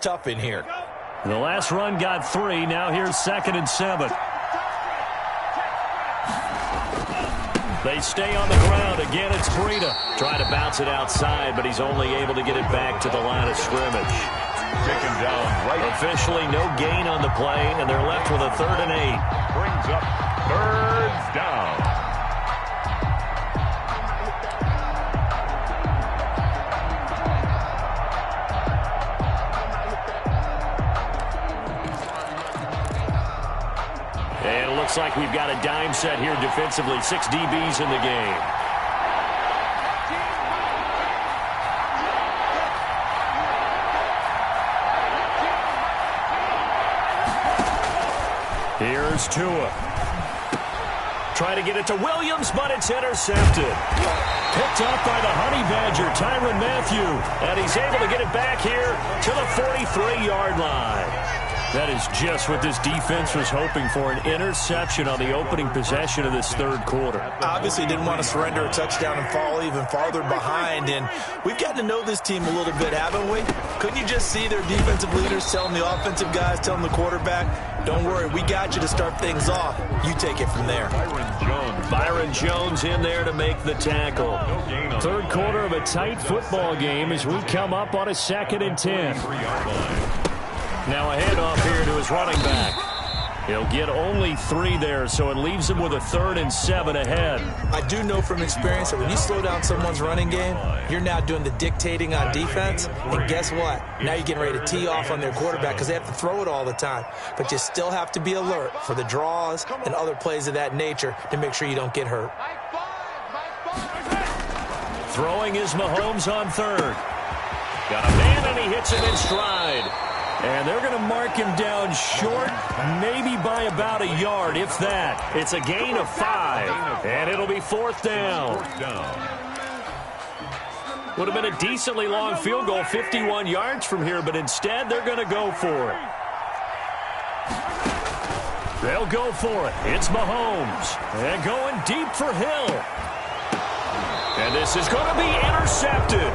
tough in here. The last run got 3. Now here's 2nd and 7. They stay on the ground. Again, it's Breida. Trying to bounce it outside, but he's only able to get it back to the line of scrimmage. Taken down right. Officially no gain on the play, and they're left with a 3rd and 8. Brings up 3rd down. And it looks like we've got a dime set here defensively. 6 DBs in the game. Here's Tua. Try to get it to Williams, but it's intercepted. Picked up by the Honey Badger, Tyrann Mathieu. And he's able to get it back here to the 43-yard line. That is just what this defense was hoping for, an interception on the opening possession of this 3rd quarter. Obviously didn't want to surrender a touchdown and fall even farther behind, and we've gotten to know this team a little bit, haven't we? Couldn't you just see their defensive leaders telling the offensive guys, telling the quarterback, don't worry, we got you to start things off. You take it from there. Byron Jones in there to make the tackle. 3rd quarter of a tight football game as we come up on a 2nd and 10. Now a handoff here to his running back. He'll get only 3 there, so it leaves him with a 3rd and 7 ahead. I do know from experience that when you slow down someone's running game, you're now doing the dictating on defense. And guess what? Now you're getting ready to tee off on their quarterback because they have to throw it all the time. But you still have to be alert for the draws and other plays of that nature to make sure you don't get hurt. Throwing is Mahomes on 3rd. Got a man, and he hits him in stride. And they're going to mark him down short, maybe by about a yard, if that. It's a gain of 5, and it'll be 4th down. Would have been a decently long field goal, 51 yards from here, but instead they're going to go for it. They'll go for it. It's Mahomes. And going deep for Hill. And this is going to be intercepted.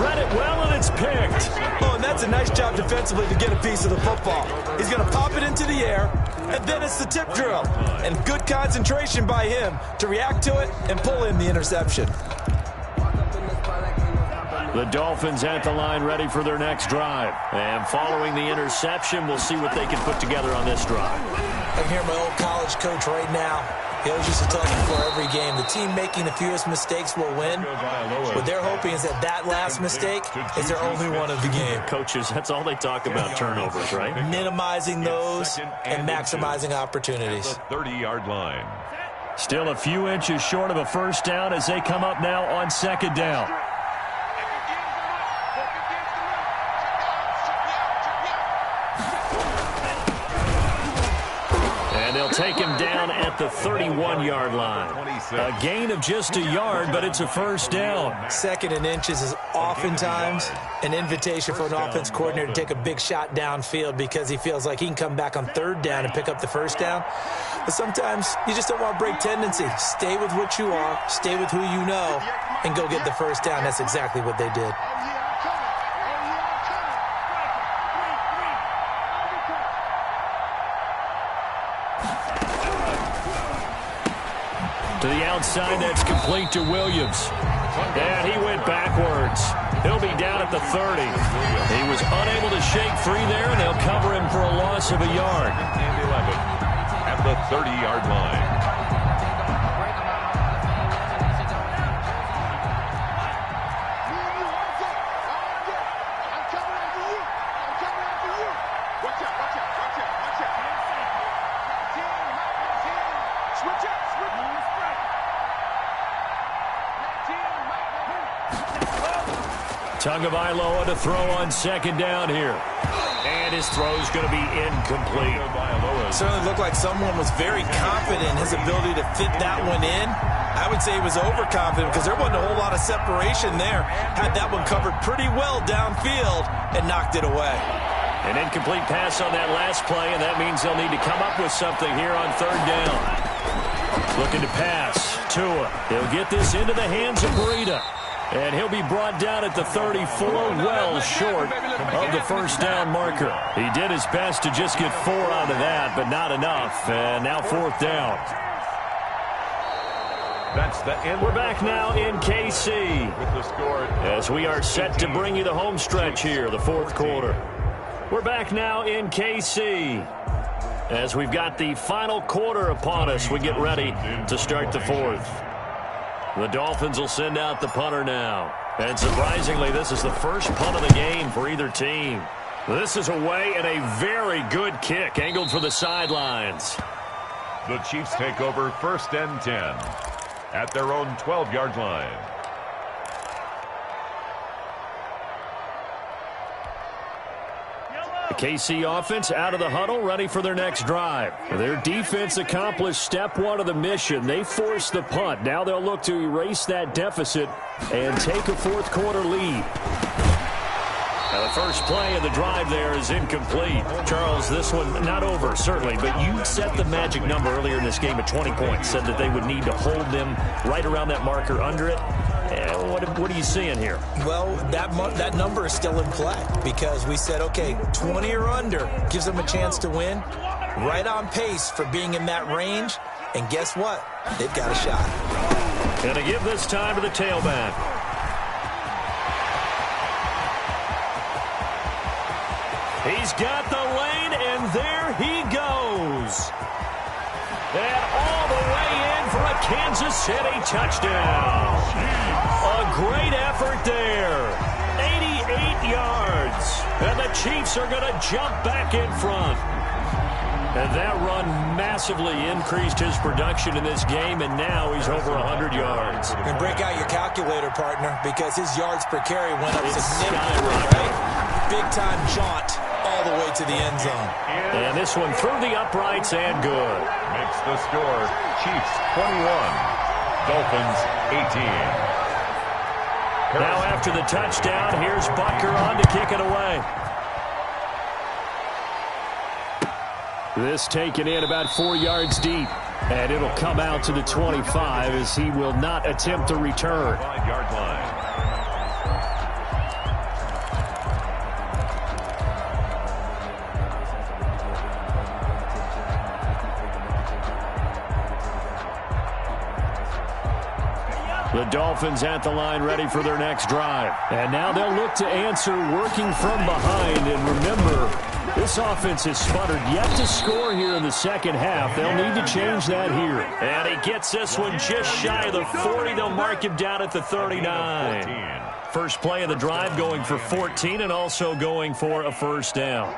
Read it well, and it's picked. Oh, and that's a nice job defensively to get a piece of the football. He's going to pop it into the air, and then it's the tip drill. And good concentration by him to react to it and pull in the interception. The Dolphins at the line ready for their next drive. And following the interception, we'll see what they can put together on this drive. I can hear my old college coach right now. He always used to tell me before every game, the team making the fewest mistakes will win. What they're hoping is that that last mistake is their only one of the game. Coaches, that's all they talk about, turnovers, right? Minimizing those and maximizing opportunities. 30-yard line. Still a few inches short of a 1st down as they come up now on 2nd down. Take him down at the 31-yard line. A gain of just a yard, but it's a 1st down. 2nd and inches is oftentimes an invitation for an offense coordinator to take a big shot downfield because he feels like he can come back on 3rd down and pick up the 1st down. But sometimes you just don't want to break tendency. Stay with what you are, stay with who you know, and go get the 1st down. That's exactly what they did. To the outside, that's complete to Williams. And he went backwards. He'll be down at the 30. He was unable to shake free there, and they'll cover him for a loss of a yard. And 11 at the 30-yard line. Tagovailoa to throw on 2nd down here. And his throw's going to be incomplete. Certainly looked like someone was very confident in his ability to fit that one in. I would say he was overconfident because there wasn't a whole lot of separation there. Had that one covered pretty well downfield and knocked it away. An incomplete pass on that last play, and that means they'll need to come up with something here on 3rd down. Looking to pass. Tua. He'll get this into the hands of Breida. And he'll be brought down at the 34, well short of the first down marker. He did his best to just get 4 out of that, but not enough. And now 4th down. That's the end. We're back now in KC With the score as we are set to bring you the home stretch here, the 4th quarter. We're back now in KC as we've got the final quarter upon us. We get ready to start the 4th. The Dolphins will send out the punter now. And surprisingly, this is the first punt of the game for either team. This is away and a very good kick angled for the sidelines. The Chiefs take over 1st and 10 at their own 12-yard line. The KC offense out of the huddle, ready for their next drive. Their defense accomplished step 1 of the mission. They forced the punt. Now they'll look to erase that deficit and take a 4th quarter lead. Now the first play of the drive there is incomplete. Charles, this one not over, certainly, but you set the magic number earlier in this game at 20 points, said that they would need to hold them right around that marker under it. What are you seeing here? Well, that number is still in play because we said, okay, 20 or under gives them a chance to win. Right on pace for being in that range. And guess what? They've got a shot. Going to give this time to the tailback. He's got the lane, and there he goes. And all the way in for a Kansas City touchdown. A great effort there. 88 yards. And the Chiefs are going to jump back in front. And that run massively increased his production in this game, and now he's over 100 yards. And break out your calculator, partner, because his yards per carry went up significantly, right? Big-time jaunt all the way to the end zone. And this one through the uprights and good. Makes the score Chiefs 21, Dolphins 18. Now after the touchdown, here's Butker on to kick it away. This taken in about 4 yards deep. And it'll come out to the 25 as he will not attempt to return. 5-yard line. The Dolphins at the line ready for their next drive. And now they'll look to answer working from behind. And remember, this offense has sputtered yet to score here in the second half. They'll need to change that here. And he gets this one just shy of the 40. They'll mark him down at the 39. First play of the drive going for 14 and also going for a first down.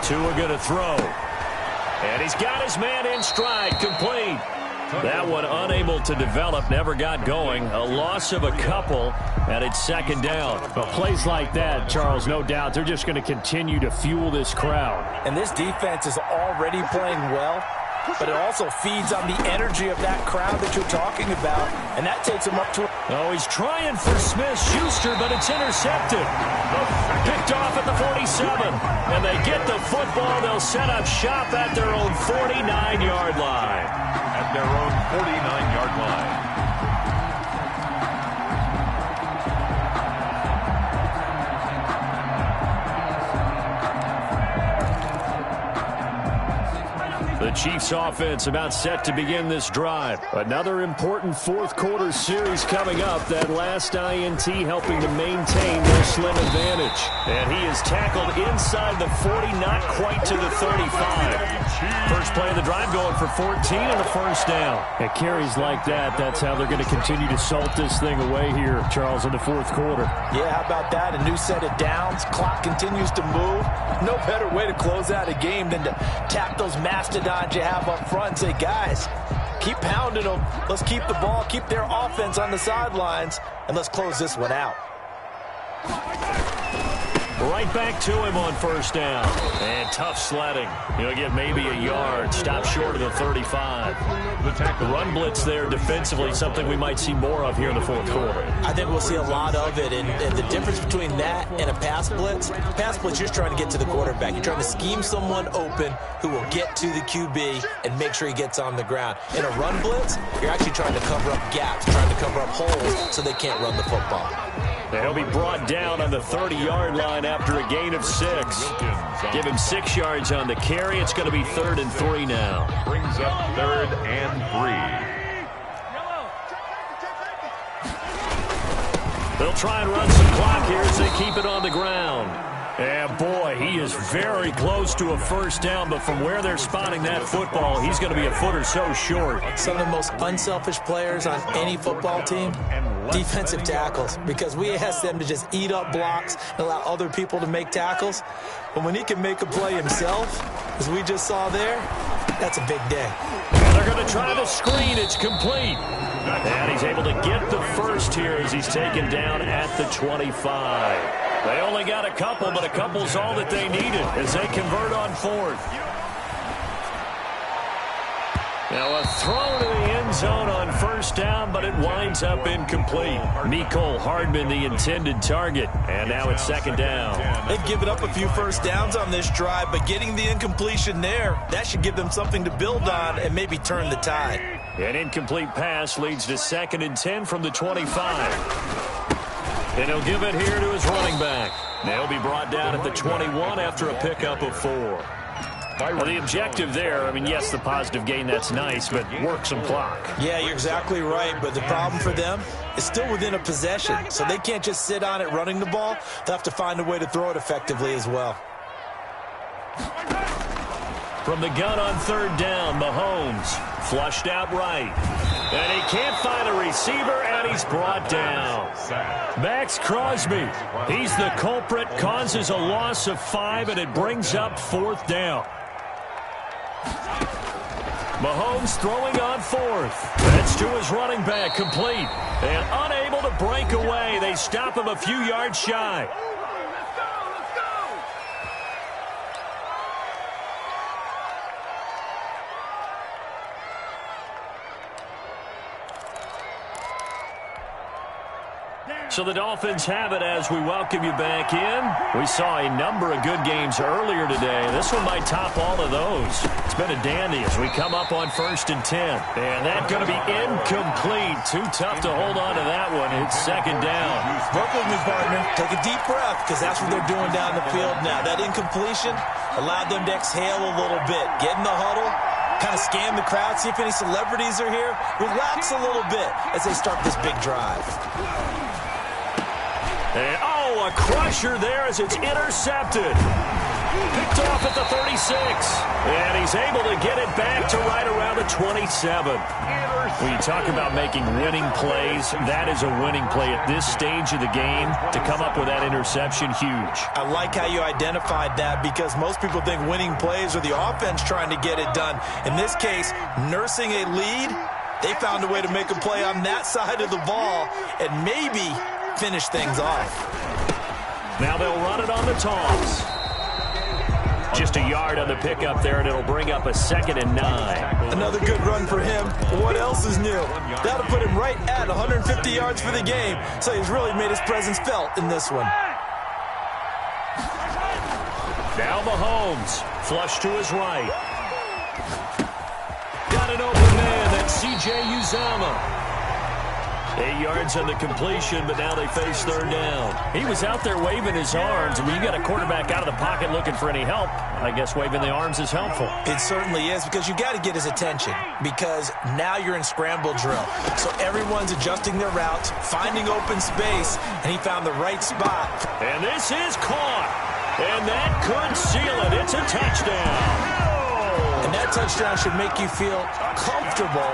Tua going to throw. And he's got his man in stride, complete. That one unable to develop, never got going. A loss of a couple, and it's second down. But plays like that, Charles, no doubt, they're just going to continue to fuel this crowd. And this defense is already playing well, but it also feeds on the energy of that crowd that you're talking about, and that takes him up to... Oh, he's trying for Smith-Schuster, but it's intercepted. Picked off at the 47, and they get the football. They'll set up shop at their own 49-yard line. At their own 49-yard line. The Chiefs offense about set to begin this drive. Another important fourth quarter series coming up. That last INT helping to maintain their slim advantage. And he is tackled inside the 40, not quite to the 35. First play of the drive going for 14 and a first down. At carries like that, that's how they're going to continue to salt this thing away here, Charles, in the fourth quarter. Yeah, how about that? A new set of downs. Clock continues to move. No better way to close out a game than to tap those mastodons you have up front and say, guys, keep pounding them. Let's keep the ball, keep their offense on the sidelines, and let's close this one out. Right back to him on first down. And tough sledding. He'll get maybe a yard. Stop short of the 35. The run blitz there defensively, something we might see more of here in the fourth quarter. I think we'll see a lot of it. And the difference between that and a pass blitz, you're just trying to get to the quarterback. You're trying to scheme someone open who will get to the QB and make sure he gets on the ground. In a run blitz, you're actually trying to cover up gaps, trying to cover up holes so they can't run the football. He'll be brought down on the 30-yard line after a gain of 6. Give him 6 yards on the carry. It's going to be 3rd and 3 now. Brings up 3rd and 3. They'll try and run some clock here as they keep it on the ground. And boy, he is very close to a first down, but from where they're spotting that football, he's going to be a foot or so short. Some of the most unselfish players on any football team, defensive tackles, because we ask them to just eat up blocks and allow other people to make tackles. But when he can make a play himself, as we just saw there, that's a big day. And they're going to try the screen. It's complete. And he's able to get the first here as he's taken down at the 25. They only got a couple, but a couple's all that they needed as they convert on 4th. Now a throw to the end zone on first down, but it winds up incomplete. Mecole Hardman, the intended target, and now it's 2nd down. They've given up a few first downs on this drive, but getting the incompletion there, that should give them something to build on and maybe turn the tide. An incomplete pass leads to 2nd and 10 from the 25. And he'll give it here to his running back. They'll be brought down at the 21 after a pickup of 4. Well, the objective there, I mean, yes, the positive gain, that's nice, but work some clock. Yeah, you're exactly right, but the problem for them is still within a possession, so they can't just sit on it running the ball. They'll have to find a way to throw it effectively as well. From the gun on 3rd down, Mahomes flushed out right. And he can't find a receiver, and he's brought down. Max Crosby, he's the culprit, causes a loss of 5, and it brings up 4th down. Mahomes throwing on 4th. That's to his running back, complete. And unable to break away. They stop him a few yards shy. So the Dolphins have it as we welcome you back in. We saw a number of good games earlier today. This one might top all of those. It's been a dandy as we come up on 1st and 10. And that's going to be incomplete. Too tough to hold on to that one. It's 2nd down. Work with me, partner. Take a deep breath, because that's what they're doing down the field now. That incompletion allowed them to exhale a little bit. Get in the huddle. Kind of scan the crowd, see if any celebrities are here. Relax a little bit as they start this big drive. And, a crusher there as it's intercepted. Picked off at the 36. And he's able to get it back to right around the 27. When you talk about making winning plays, that is a winning play at this stage of the game. To come up with that interception, huge. I like how you identified that, because most people think winning plays are the offense trying to get it done. In this case, nursing a lead, they found a way to make a play on that side of the ball and maybe finish things off. Now they'll run it on the toss. Just a yard on the pickup there, and it'll bring up a 2nd and 9. Another good run for him. What else is new? That'll put him right at 150 yards for the game, so he's really made his presence felt in this one. Now Mahomes, flush to his right. Got an open man, that's C.J. Uzomah. 8 yards on the completion, but now they face 3rd down. He was out there waving his arms. When you got a quarterback out of the pocket looking for any help, I guess waving the arms is helpful. It certainly is, because you got to get his attention, because now you're in scramble drill. So everyone's adjusting their routes, finding open space, and he found the right spot. And this is caught. And that could seal it. It's a touchdown. And that touchdown should make you feel comfortable.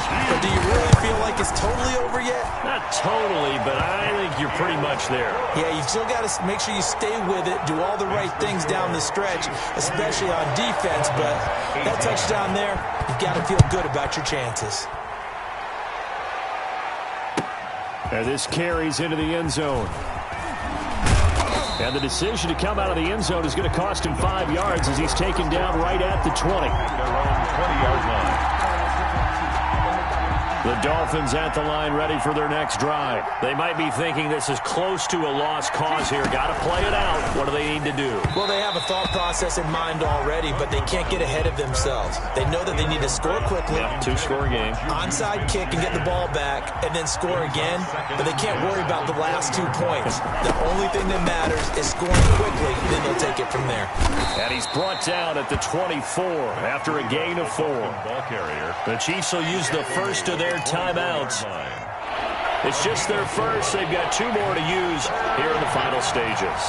But do you really feel like it's totally over yet? Not totally, but I think you're pretty much there. Yeah, you still got to make sure you stay with it, do all the right things down the stretch, especially on defense. But that touchdown there, you've got to feel good about your chances. And this carries into the end zone. And the decision to come out of the end zone is going to cost him 5 yards as he's taken down right at the 20. Their own 20-yard line. The Dolphins at the line ready for their next drive. They might be thinking this is close to a lost cause here. Got to play it out. What do they need to do? Well, they have a thought process in mind already, but they can't get ahead of themselves. They know that they need to score quickly. Yep, two-score game. Onside kick and get the ball back and then score again, but they can't worry about the last 2 points. The only thing that matters is scoring quickly, then they'll take it from there. And he's brought down at the 24 after a gain of 4. Ball carrier. The Chiefs will use the first of their timeouts. It's just their first. They've got 2 more to use here in the final stages.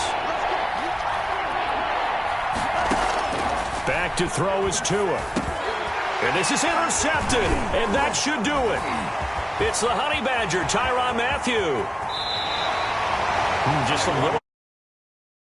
Back to throw is Tua. And this is intercepted. And that should do it. It's the Honey Badger, Tyrann Mathieu. Just a little.